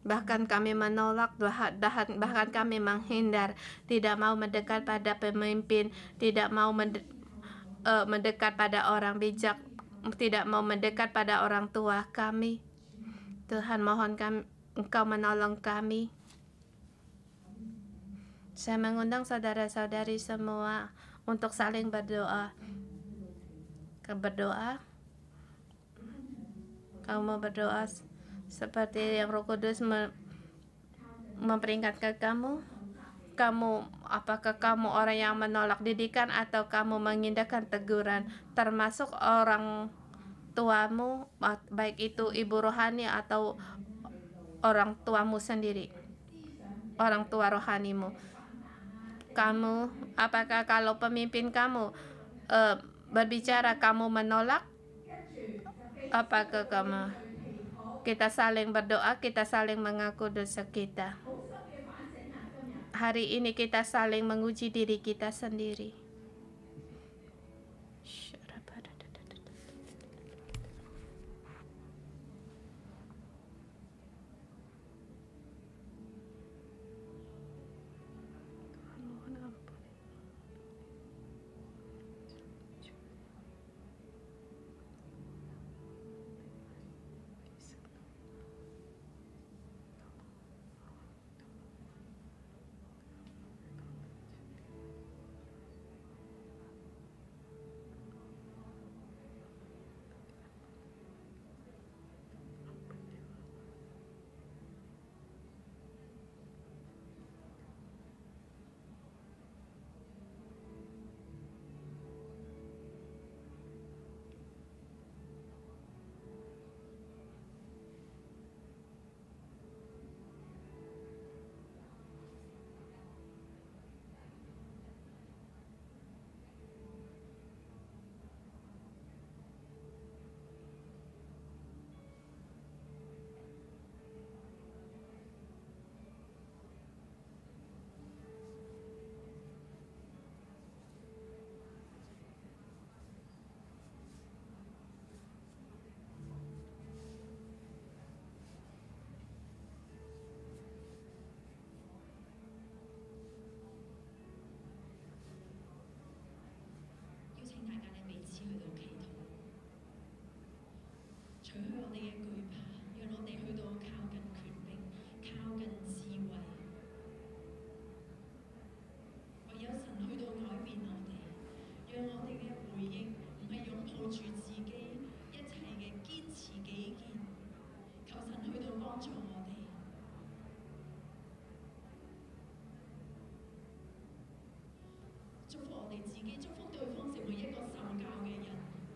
bahkan kami menolak, bahkan kami menghindar, tidak mau mendekat pada pemimpin, tidak mau mendekat pada orang bijak, tidak mau mendekat pada orang tua kami. Tuhan, mohon Engkau menolong kami. Saya mengundang saudara-saudari semua untuk saling berdoa. Kamu mau berdoa seperti yang Roh Kudus memperingatkan kamu? Apakah kamu orang yang menolak didikan atau kamu mengindahkan teguran, termasuk orang tuamu, baik itu ibu rohani atau orang tuamu sendiri, orang tua rohanimu? Apakah kalau pemimpin kamu berbicara kamu menolak? Apakah kita saling berdoa, kita saling mengaku dosa kita. Hari ini kita saling menguji diri kita sendiri.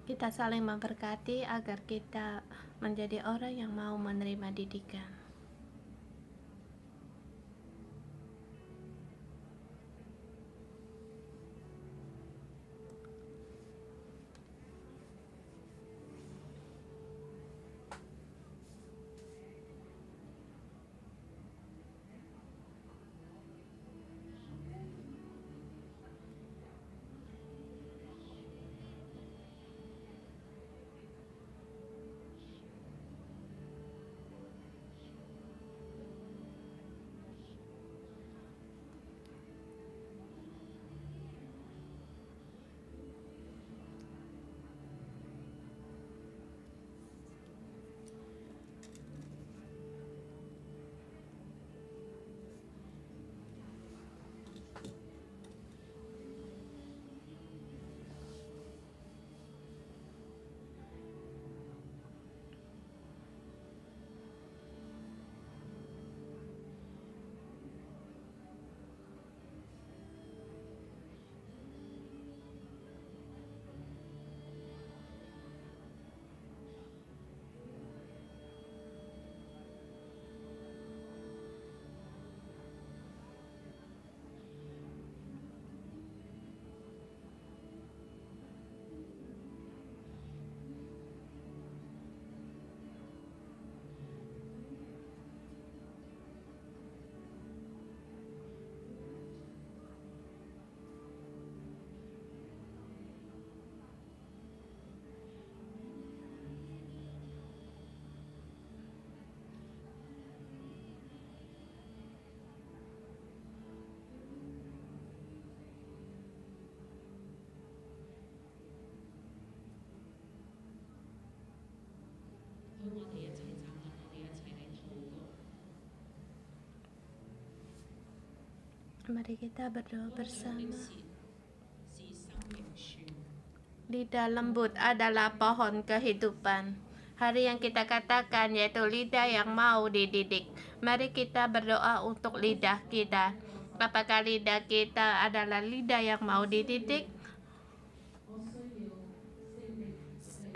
Kita saling memberkati agar kita menjadi orang yang mau menerima didikan. Mari kita berdoa bersama. Lidah lembut adalah pohon kehidupan. Hari yang kita katakan yaitu lidah yang mau dididik. Mari kita berdoa untuk lidah kita. Apakah lidah kita adalah lidah yang mau dididik?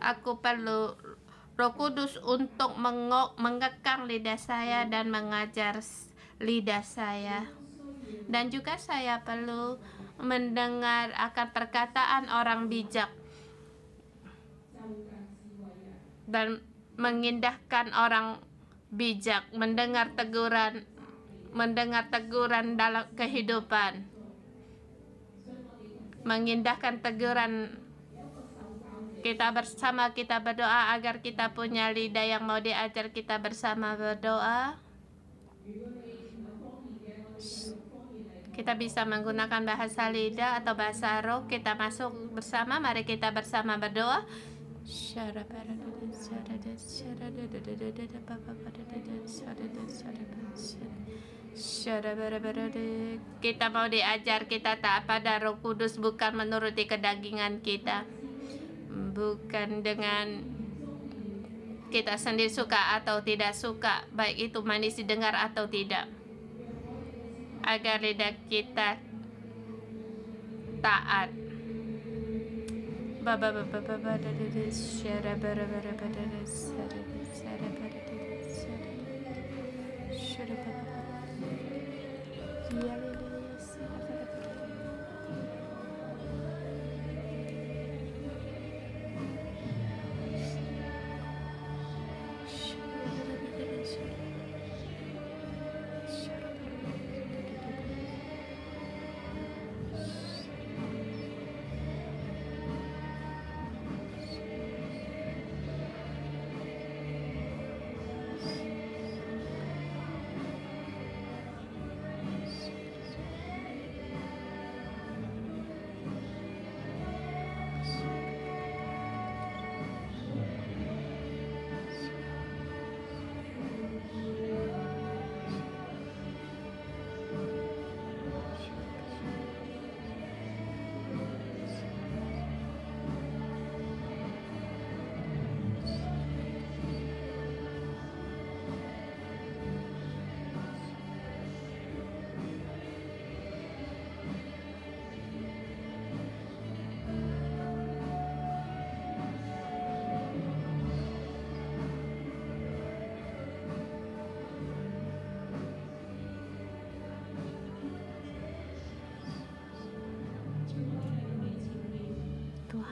Aku perlu Roh Kudus untuk mengekang lidah saya dan mengajar lidah saya. Dan juga saya perlu mendengar akan perkataan orang bijak dan mengindahkan orang bijak, mendengar teguran dalam kehidupan, mengindahkan teguran. Kita bersama kita berdoa agar kita punya lidah yang mau diajar. Kita bersama berdoa. Kita bisa menggunakan bahasa lidah atau bahasa roh. Kita masuk bersama. Mari kita bersama berdoa. Kita mau diajar, kita taat pada Roh Kudus, bukan menuruti kedagingan kita, bukan dengan kita sendiri suka atau tidak suka, baik itu manis didengar atau tidak. Agar lidah kita taat.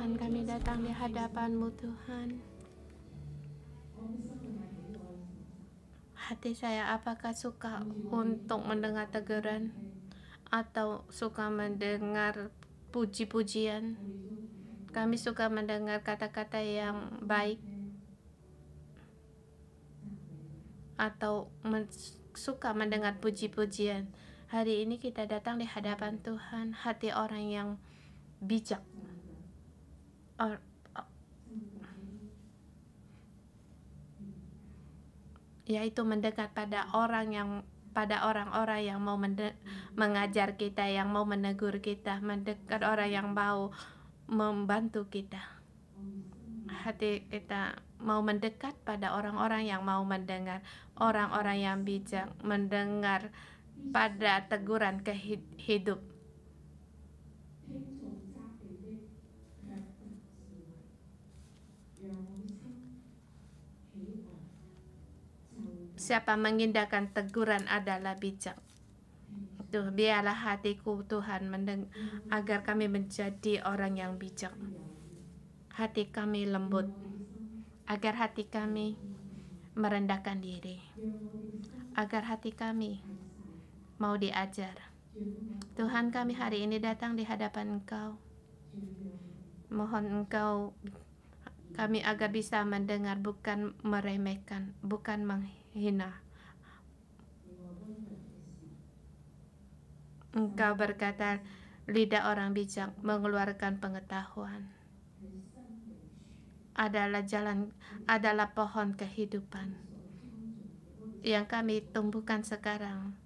Tuhan, kami datang di hadapan-Mu Tuhan. Hati saya apakah suka untuk mendengar teguran atau suka mendengar puji-pujian? Kami suka mendengar kata-kata yang baik atau suka mendengar puji-pujian. Hari ini kita datang di hadapan Tuhan, hati orang yang bijak, yaitu mendekat pada orang-orang yang mau mengajar kita, yang mau menegur kita, mendekat orang yang mau membantu kita. Hati kita mau mendekat pada orang-orang yang mau mendengar, orang-orang yang bijak, mendengar pada teguran hidup. Siapa mengindahkan teguran adalah bijak. Tuh, biarlah hatiku Tuhan agar kami menjadi orang yang bijak. Hati kami lembut, agar hati kami merendahkan diri, agar hati kami mau diajar. Tuhan, kami hari ini datang di hadapan Engkau. Mohon Engkau kami agar bisa mendengar, bukan meremehkan, bukan menghina. Engkau berkata, lidah orang bijak mengeluarkan pengetahuan. Adalah pohon kehidupan yang kami tumbuhkan sekarang.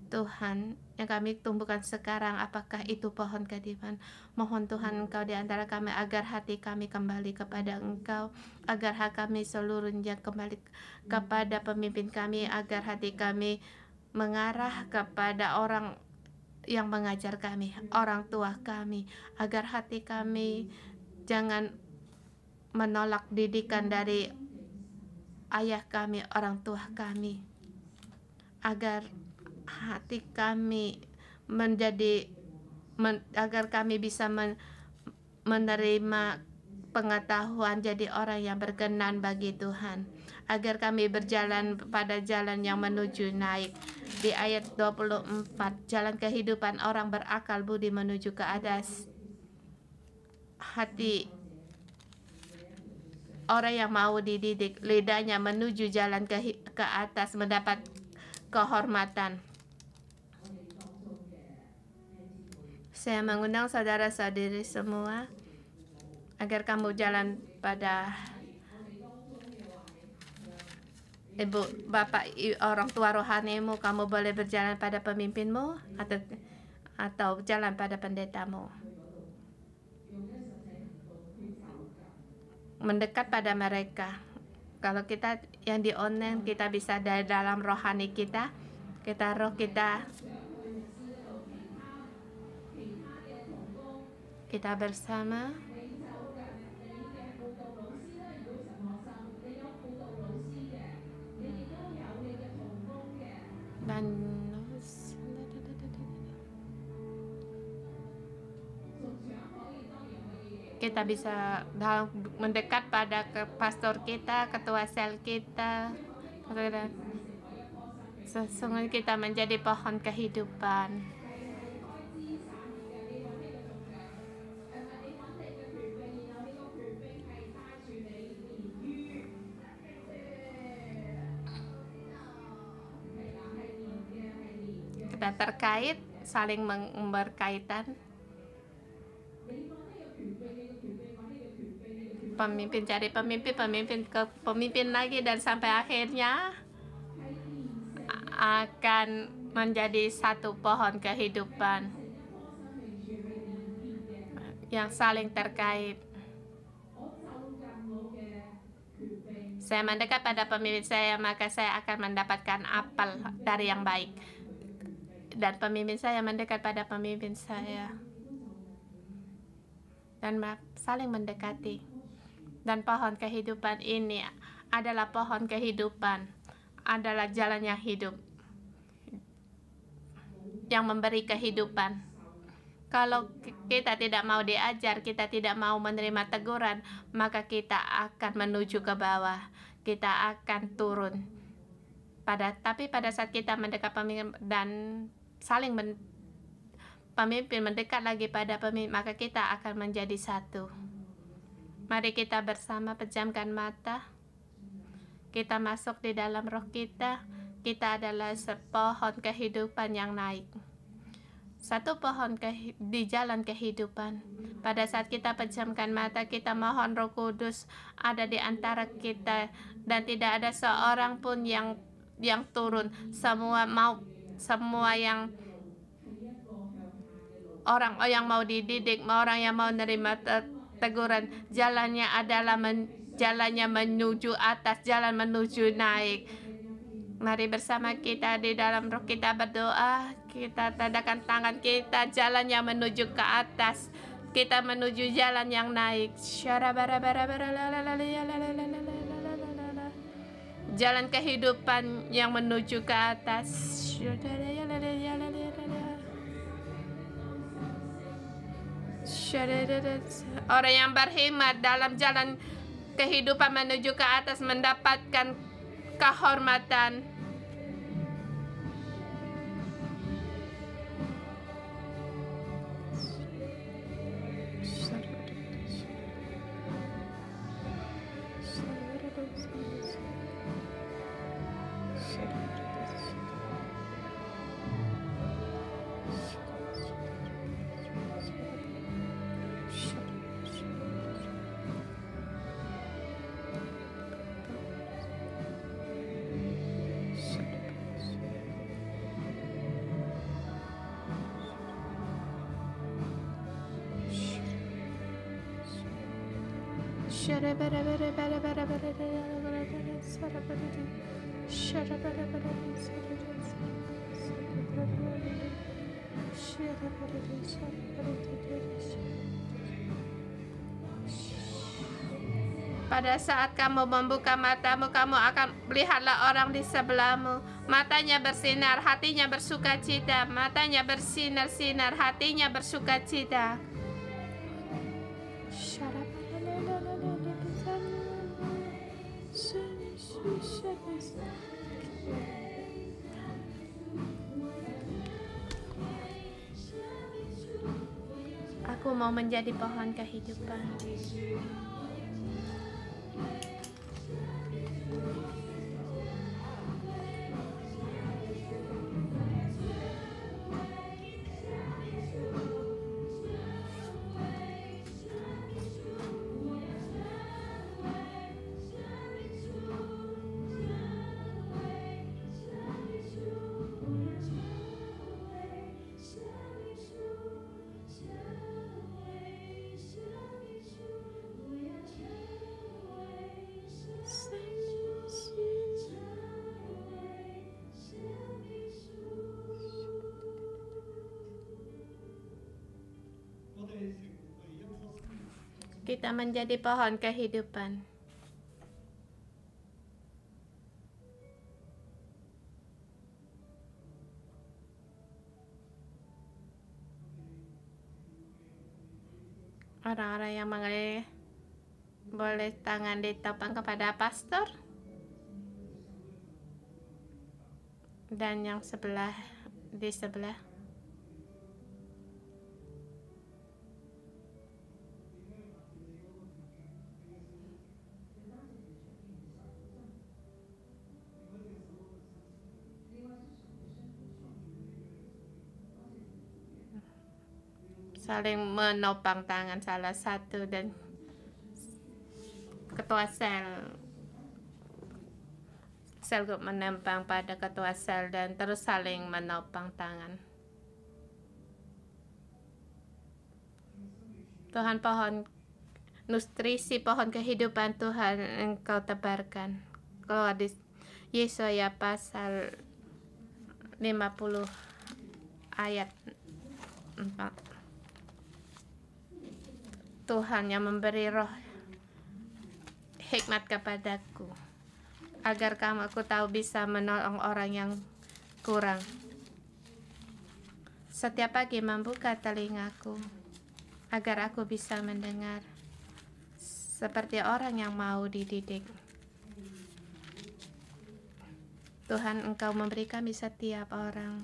Tuhan, yang kami tumbuhkan sekarang, apakah itu pohon kehidupan? Mohon Tuhan Engkau di antara kami, agar hati kami kembali kepada Engkau, agar hati kami seluruhnya kembali kepada pemimpin kami, agar hati kami mengarah kepada orang yang mengajar kami, orang tua kami, agar hati kami jangan menolak didikan dari ayah kami, orang tua kami, agar hati kami agar kami bisa menerima pengetahuan, jadi orang yang berkenan bagi Tuhan, agar kami berjalan pada jalan yang menuju naik. Di ayat 24, jalan kehidupan orang berakal budi menuju ke atas. Hati orang yang mau dididik, lidahnya menuju jalan ke atas, mendapat kehormatan. Saya mengundang saudara-saudari semua agar kamu jalan pada ibu, bapak, orang tua rohanimu. Kamu boleh berjalan pada pemimpinmu atau jalan pada pendetamu. Mendekat pada mereka. Kalau kita yang di online, kita bisa dari dalam rohani kita roh kita bersama. Dan kita bisa mendekat pada pastor kita, ketua sel kita. Sesungguhnya kita menjadi pohon kehidupan. Kita terkait, saling berkaitan. Pemimpin cari pemimpin ke pemimpin lagi, dan sampai akhirnya akan menjadi satu pohon kehidupan yang saling terkait. Saya mendekat pada pemimpin saya, maka saya akan mendapatkan apel dari yang baik. Dan pemimpin saya mendekat pada pemimpin saya, dan saling mendekati. Dan pohon kehidupan ini adalah pohon kehidupan, adalah jalan yang hidup, yang memberi kehidupan. Kalau kita tidak mau diajar, kita tidak mau menerima teguran, maka kita akan menuju ke bawah. Kita akan turun. Tapi pada saat kita mendekat pemimpin dan saling pemimpin mendekat lagi pada pemimpin, maka kita akan menjadi satu. Mari kita bersama pejamkan mata. Kita masuk di dalam roh kita. Kita adalah sepohon kehidupan yang naik. Satu pohon di jalan kehidupan. Pada saat kita pejamkan mata, kita mohon Roh Kudus ada di antara kita dan tidak ada seorang pun yang turun. Semua yang orang yang mau dididik, orang yang mau menerima teguran, jalannya adalah jalannya menuju atas, jalan menuju naik. Mari bersama kita di dalam roh kita berdoa. Kita tadakan tangan kita, jalan yang menuju ke atas. Kita menuju jalan yang naik. Jalan kehidupan yang menuju ke atas. Orang yang berkhidmat dalam jalan kehidupan menuju ke atas mendapatkan kehormatan. Pada saat kamu membuka matamu, kamu akan melihatlah orang di sebelahmu. Matanya bersinar, hatinya bersukacita. Matanya bersinar-sinar, hatinya bersukacita. Aku mau menjadi pohon kehidupan. Kita menjadi pohon kehidupan. Orang-orang yang mengalami boleh tangan ditopang kepada pastor. Dan yang di sebelah. Saling menopang tangan salah satu dan ketua sel grup menempang pada ketua sel dan terus saling menopang tangan. Tuhan, pohon nutrisi, pohon kehidupan Tuhan Engkau tebarkan. Keluar di Yesaya pasal 50 ayat 4. Tuhan yang memberi roh hikmat kepadaku, agar aku tahu bisa menolong orang yang kurang. setiap pagi membuka telingaku agar aku bisa mendengar seperti orang yang mau dididik. Tuhan, Engkau memberi kami setiap orang.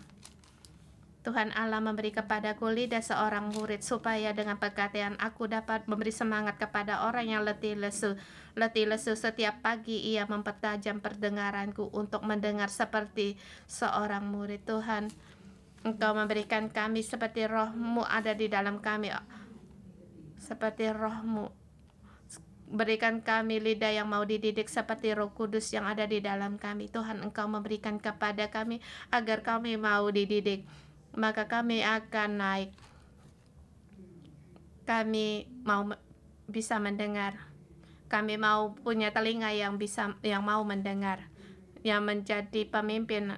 Tuhan Allah memberi kepadaku lidah seorang murid supaya dengan perkataan aku dapat memberi semangat kepada orang yang letih lesu. Letih lesu setiap pagi ia mempertajam pendengaranku untuk mendengar seperti seorang murid. Tuhan, Engkau memberikan kami seperti roh-Mu ada di dalam kami. Seperti roh-Mu. Berikan kami lidah yang mau dididik seperti Roh Kudus yang ada di dalam kami. Tuhan, Engkau memberikan kepada kami agar kami mau dididik. Maka kami akan naik. Kami mau bisa mendengar. Kami mau punya telinga yang mau mendengar. Yang menjadi pemimpin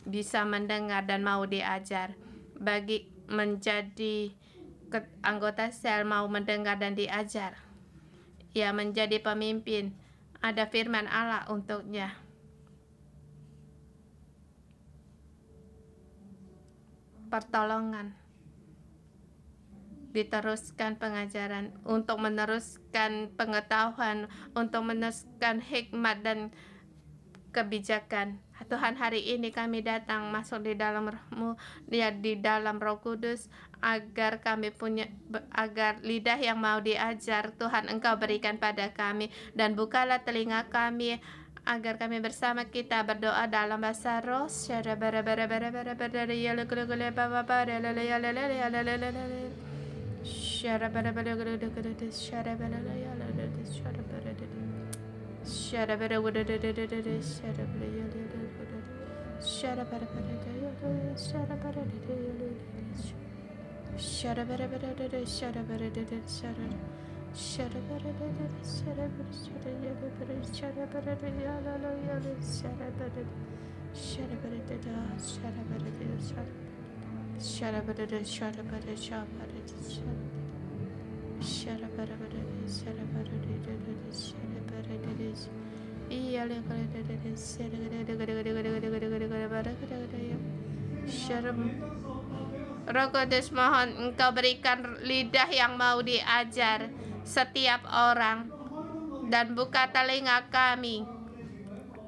bisa mendengar dan mau diajar. Bagi menjadi anggota sel mau mendengar dan diajar. Ya, menjadi pemimpin ada firman Allah untuknya. Pertolongan, diteruskan pengajaran untuk meneruskan pengetahuan, untuk meneruskan hikmat dan kebijakan. Tuhan, hari ini kami datang masuk di dalam Roh-Mu, ya, di dalam Roh Kudus, agar kami punya, agar lidah yang mau diajar Tuhan Engkau berikan pada kami, dan bukalah telinga kami agar kami bersama kita berdoa dalam bahasa roh. Roh Kudus, mohon Engkau berikan lidah yang mau diajar setiap orang, dan buka telinga kami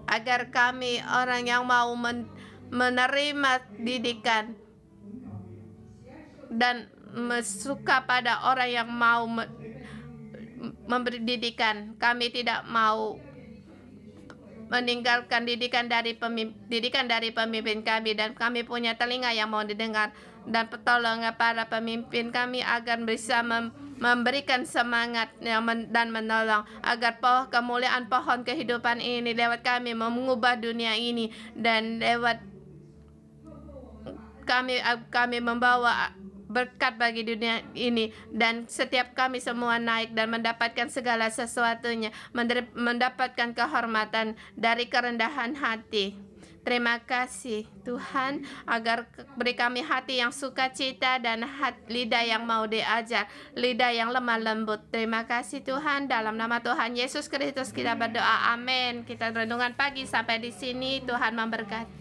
agar kami orang yang mau menerima didikan dan suka pada orang yang mau memberi didikan. Kami tidak mau meninggalkan didikan dari pemimpin kami, dan kami punya telinga yang mau didengar, dan pertolongan para pemimpin kami agar bisa memberikan semangat dan menolong agar kemuliaan pohon kehidupan ini lewat kami mengubah dunia ini, dan lewat kami membawa berkat bagi dunia ini, dan setiap kami semua naik dan mendapatkan segala sesuatunya, mendapatkan kehormatan dari kerendahan hati. Terima kasih Tuhan, agar beri kami hati yang sukacita dan lidah yang mau diajar, lidah yang lemah lembut. Terima kasih Tuhan, dalam nama Tuhan Yesus Kristus kita berdoa, amin. Kita renungan pagi sampai di sini, Tuhan memberkati.